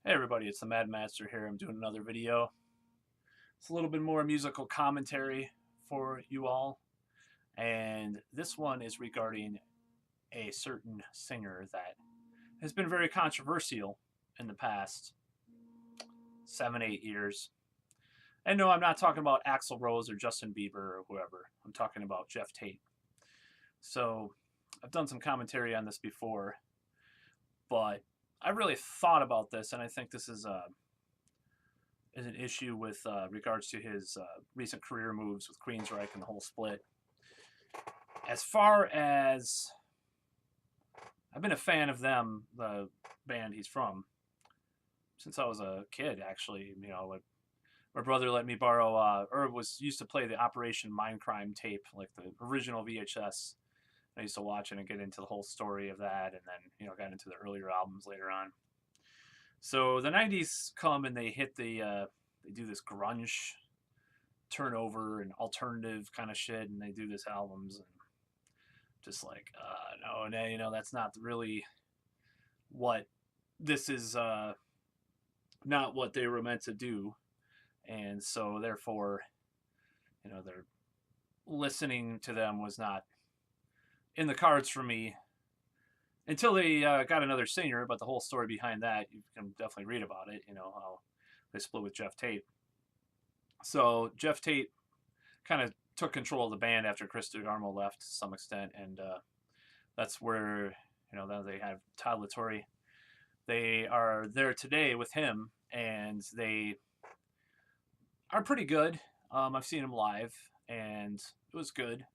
Hey everybody, it's the Mad Master here. I'm doing another video. It's a little bit more musical commentary for you all. And this one is regarding a certain singer that has been very controversial in the past 7, 8 years. And no, I'm not talking about Axl Rose or Justin Bieber or whoever. I'm talking about Geoff Tate. So I've done some commentary on this before, but I really thought about this, and I think this is an issue with regards to his recent career moves with Queensryche and the whole split. As far as I've been a fan of them, the band he's from, since I was a kid. Actually, my brother let me borrow, or was used to play the Operation Mindcrime tape, like the original VHS. I used to watch it and get into the whole story of that, and then got into the earlier albums later on. So the '90s come and they hit they do this grunge turnover and alternative kind of shit, and they do this albums and just like no, that's not really what this is. Not what they were meant to do, and so therefore, their listening to them was not in the cards for me until they got another singer. But the whole story behind that, you can definitely read about it. How they split with Geoff Tate. So Geoff Tate kind of took control of the band after Chris DeGarmo left to some extent, and that's where now they have Todd LaTorre. They are there today with him, and they are pretty good. I've seen them live, and it was good.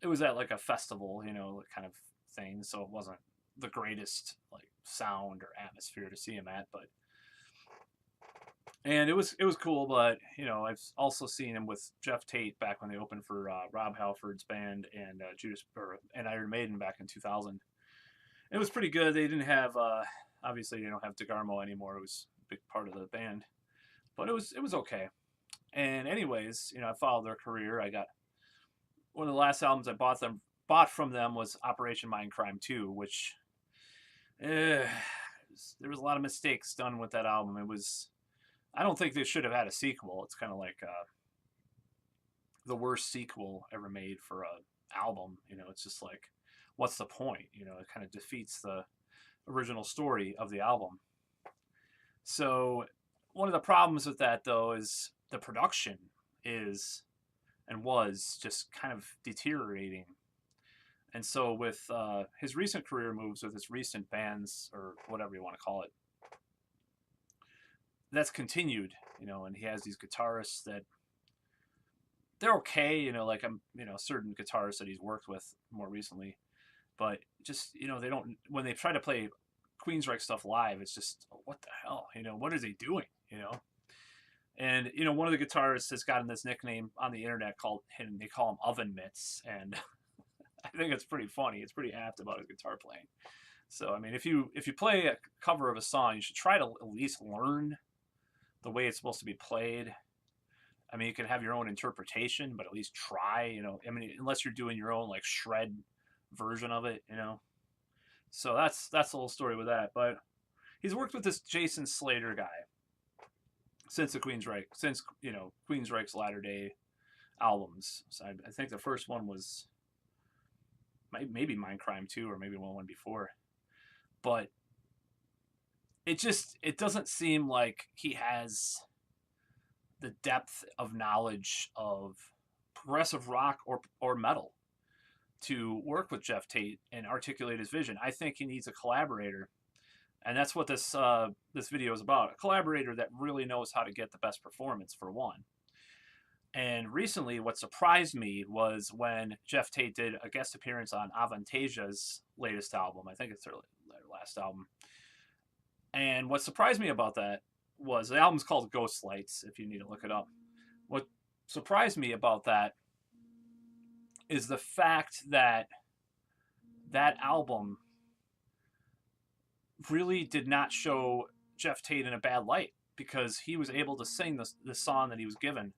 It was at like a festival, kind of thing, so it wasn't the greatest like sound or atmosphere to see him at, and it was cool. But I've also seen him with Geoff Tate back when they opened for Rob Halford's band and and Iron Maiden back in 2000. It was pretty good. They didn't have obviously they don't have DeGarmo anymore. It was a big part of the band, but it was okay. And anyways, I followed their career. I got one of the last albums I bought from them was Operation Mindcrime 2, which there was a lot of mistakes done with that album. I don't think they should have had a sequel. It's kind of like the worst sequel ever made for a album. It's just like, what's the point? It kind of defeats the original story of the album. So one of the problems with that, though, is the production is and was just kind of deteriorating. And so with his recent career moves, with his recent bands, or whatever you want to call it, that's continued, and he has these guitarists that they're okay, like certain guitarists that he's worked with more recently, but just, they don't, when they try to play Queensryche stuff live, it's just, what the hell, what is he doing, And, one of the guitarists has gotten this nickname on the internet they call him Oven Mitts, and I think it's pretty funny. It's pretty apt about his guitar playing. So, I mean, if you play a cover of a song, you should try to at least learn the way it's supposed to be played. I mean, you can have your own interpretation, but at least try, I mean, unless you're doing your own, like, shred version of it, So that's the whole story with that. But he's worked with this Jason Slater guy since Queensryche's latter day albums. So I think the first one was maybe Mindcrime 2, or maybe one before. But it doesn't seem like he has the depth of knowledge of progressive rock or metal to work with Geoff Tate and articulate his vision. I think he needs a collaborator. And that's what this video is about. A collaborator that really knows how to get the best performance, for one. And recently, what surprised me was when Geoff Tate did a guest appearance on Avantasia's latest album. I think it's their last album. And what surprised me about that was, the album's called Ghost Lights, if you need to look it up. What surprised me about that is the fact that that album really did not show Geoff Tate in a bad light, because he was able to sing the song that he was given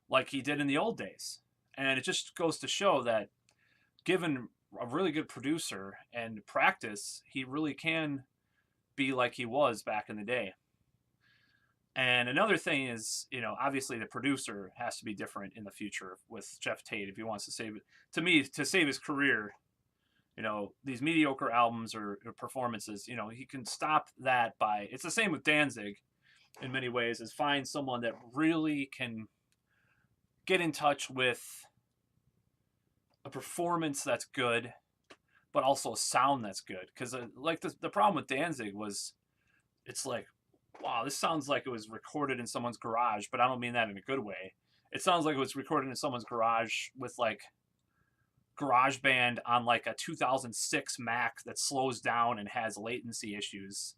like he did in the old days. And it just goes to show that given a really good producer and practice, he really can be like he was back in the day. And another thing is, obviously the producer has to be different in the future with Geoff Tate if he wants to save it. To me, to save his career, these mediocre albums or performances, he can stop that by. It's the same with Danzig in many ways, is find someone that really can get in touch with a performance that's good, but also a sound that's good. Because like the problem with Danzig was, it's like, wow, this sounds like it was recorded in someone's garage, but I don't mean that in a good way. It sounds like it was recorded in someone's garage with like GarageBand on like a 2006 Mac that slows down and has latency issues.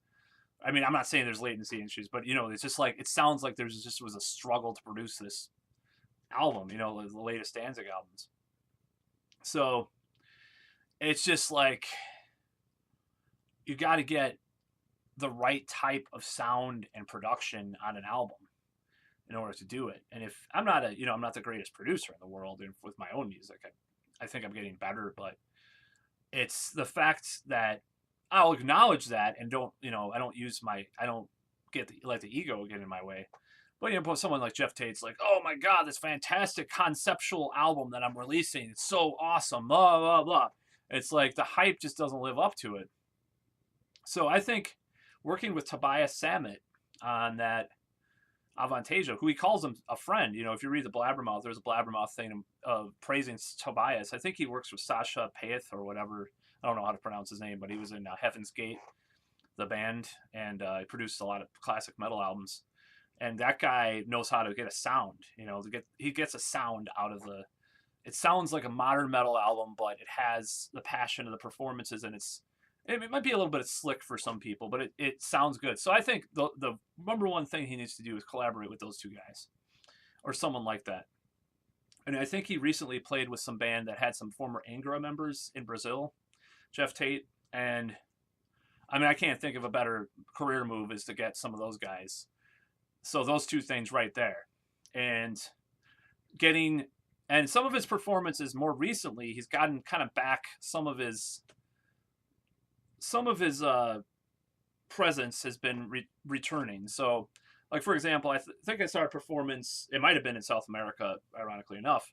I mean, I'm not saying there's latency issues, but it's just like, it sounds like there's just was a struggle to produce this album, the latest Danzig albums. So it's just like, you got to get the right type of sound and production on an album in order to do it. And if I'm not I'm not the greatest producer in the world with my own music, I think I'm getting better, but it's the fact that I'll acknowledge that and don't let the ego get in my way. But someone like Geoff Tate's like, oh my God, this fantastic conceptual album that I'm releasing, it's so awesome, blah, blah, blah. It's like the hype just doesn't live up to it. So I think working with Tobias Sammet on that Avantasia, who he calls him a friend. If you read the Blabbermouth, there's a Blabbermouth thing praising Tobias. I think he works with Sasha Paeth or whatever. I don't know how to pronounce his name, but he was in Heaven's Gate, the band, and he produced a lot of classic metal albums. And that guy knows how to get a sound. He gets a sound out of the. It sounds like a modern metal album, but it has the passion of the performances, and it might be a little bit slick for some people, but it sounds good. So I think the number one thing he needs to do is collaborate with those two guys or someone like that. And I think he recently played with some band that had some former Angra members in Brazil, Geoff Tate. And I mean, I can't think of a better career move is to get some of those guys. So those two things right there. And some of his performances more recently, he's gotten kind of back some of his presence has been returning. So, like, for example, I think I saw a performance, it might have been in South America, ironically enough,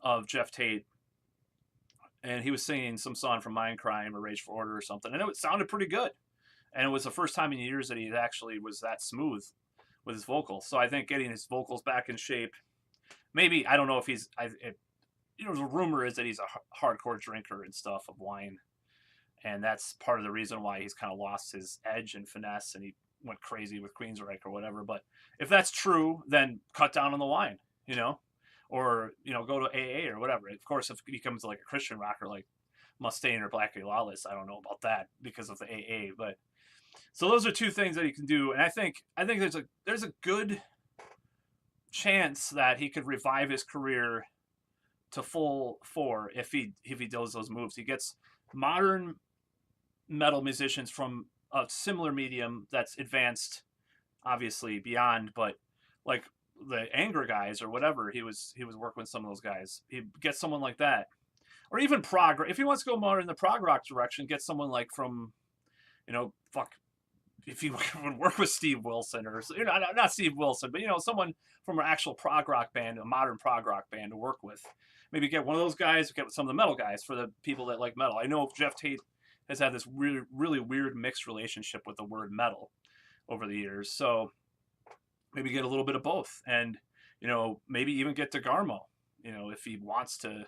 of Geoff Tate, and he was singing some song from Mindcrime or Rage for Order or something, and it sounded pretty good. And it was the first time in years that he actually was that smooth with his vocals. So I think getting his vocals back in shape, maybe, I don't know if the rumor is that he's a hardcore drinker and stuff of wine. And that's part of the reason why he's kind of lost his edge and finesse and he went crazy with Queensryche or whatever. But if that's true, then cut down on the wine, or, go to AA or whatever. Of course, if he becomes like a Christian rocker like Mustaine or Blackie Lawless, I don't know about that because of the AA. But so those are two things that he can do. And I think there's a good chance that he could revive his career to full four if he does those moves. He gets modern metal musicians from a similar medium that's advanced, obviously beyond, but like the Angra guys or whatever, he was working with some of those guys. He gets someone like that, or even prog. If he wants to go more in the prog rock direction, get someone like from, if he would work with Steve Wilson or not Steve Wilson, but someone from an actual prog rock band, a modern prog rock band to work with. Maybe get one of those guys, get some of the metal guys for the people that like metal. I know Geoff Tate has had this really, really weird mixed relationship with the word metal over the years. So maybe get a little bit of both. And, maybe even get DeGarmo, if he wants to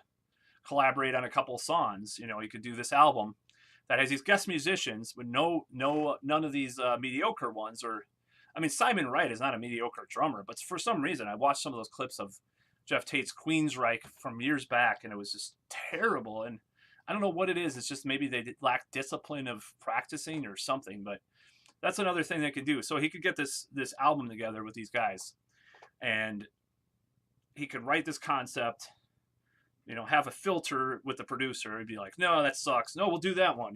collaborate on a couple of songs, he could do this album that has these guest musicians, but none of these mediocre ones. Simon Wright is not a mediocre drummer, but for some reason, I watched some of those clips of Geoff Tate's Queensryche from years back, and it was just terrible. And I don't know what it is. It's just maybe they lack discipline of practicing or something, but that's another thing they could do. So he could get this album together with these guys, and he could write this concept, have a filter with the producer. It'd be like, no, that sucks. No, we'll do that one.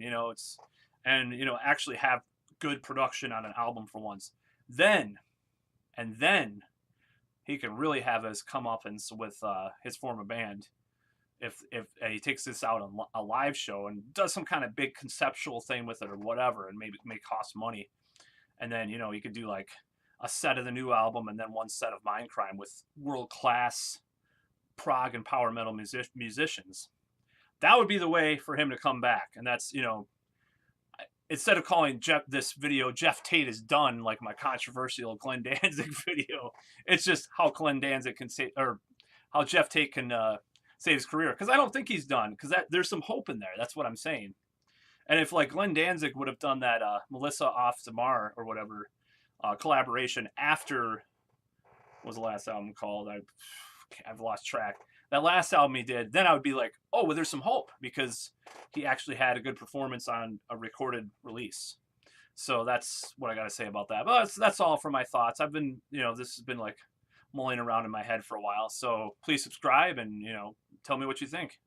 Actually have good production on an album for once. Then he can really have his comeuppance with his former band if he takes this out on a live show and does some kind of big conceptual thing with it or whatever, and maybe it may cost money, and then you know you could do like a set of the new album and then one set of Mindcrime with world-class prog and power metal musicians. That would be the way for him to come back. And that's, you know, instead of calling this video Geoff Tate is done, like my controversial Glenn Danzig video, it's just how Glenn Danzig can say, or how Geoff Tate can save his career. Because I don't think he's done, because there's some hope in there. That's what I'm saying. And if like Glenn Danzig would have done that Melissa Off Zamar or whatever collaboration after, what was the last album called? I've lost track. That last album he did, then I would be like, oh, well, there's some hope, because he actually had a good performance on a recorded release. So that's what I got to say about that. But that's all for my thoughts. I've been, you know, this has been like mulling around in my head for a while. So please subscribe and, you know, tell me what you think.